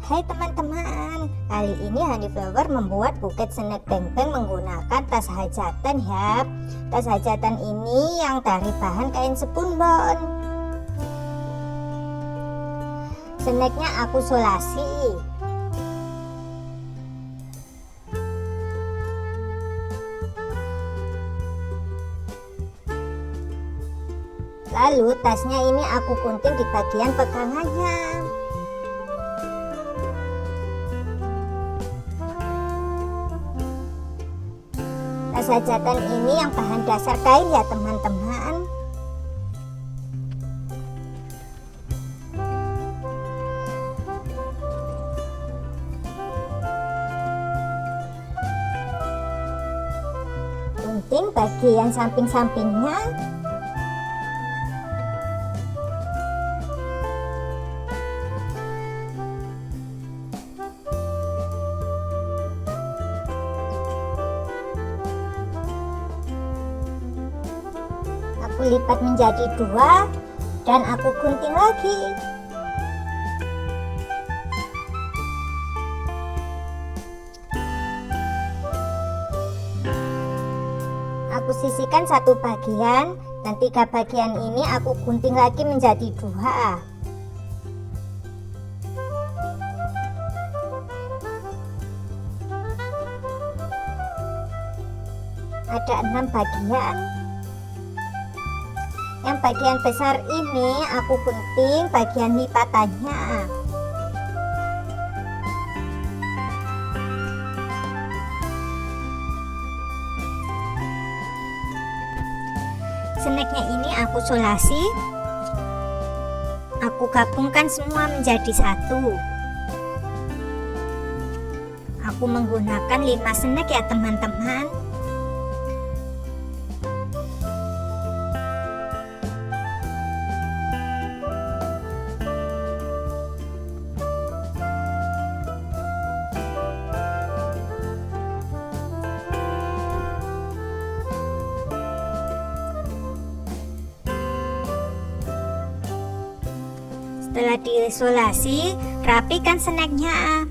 Hai teman-teman, kali ini Honeyflower membuat buket snack beng-beng menggunakan tas hajatan ya. Tas hajatan ini yang dari bahan kain spunbon. Snacknya aku solasi. Lalu tasnya ini aku gunting di bagian pegangannya. Tas hajatan ini yang bahan dasar kain ya teman-teman. Gunting bagian samping-sampingnya. Aku lipat menjadi dua dan aku gunting lagi. Aku sisihkan satu bagian dan tiga bagian ini aku gunting lagi menjadi dua. Ada 6 bagian. Yang bagian besar ini aku gunting bagian lipatannya. Snacknya ini aku solasi. Aku gabungkan semua menjadi satu. Aku menggunakan 5 snack ya teman-teman. Setelah diisolasi, rapikan snacknya.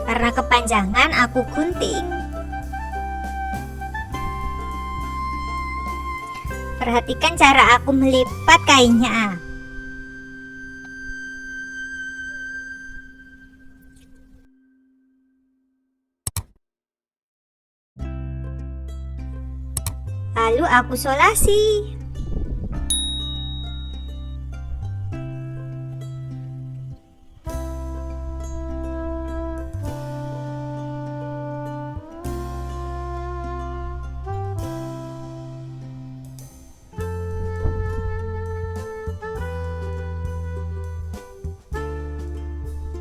Karena kepanjangan aku gunting. Perhatikan cara aku melipat kainnya. Lalu aku solasi.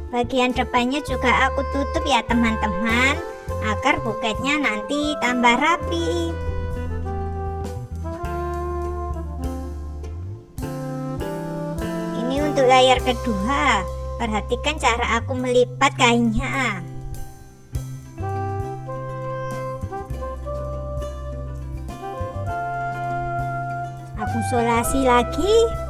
Bagian depannya juga aku tutup ya teman-teman, agar buketnya nanti tambah rapi. Untuk layar kedua, perhatikan cara aku melipat kainnya. Aku solasi lagi.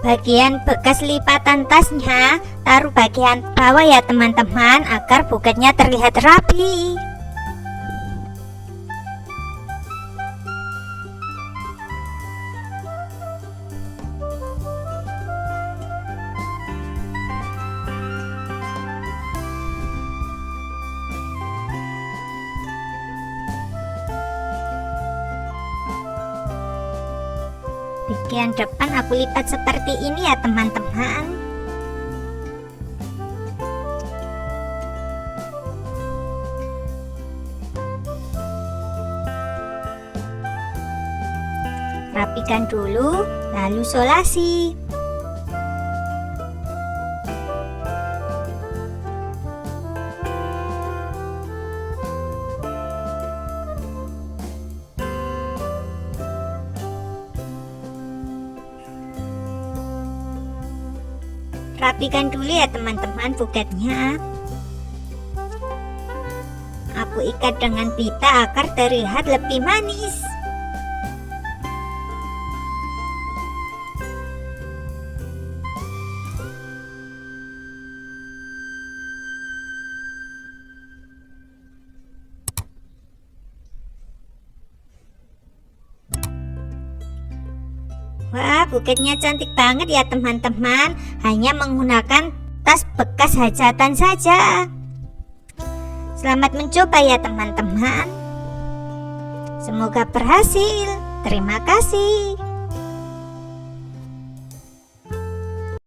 Bagian bekas lipatan tasnya taruh bagian bawah ya teman-teman, agar buketnya terlihat rapi. Bagian depan aku lipat seperti ini ya teman-teman. Rapikan dulu, lalu solasi. Rapikan dulu ya teman-teman buketnya. Aku ikat dengan pita agar terlihat lebih manis. Wah, buketnya cantik banget ya teman-teman. Hanya menggunakan tas bekas hajatan saja. Selamat mencoba ya teman-teman. Semoga berhasil. Terima kasih.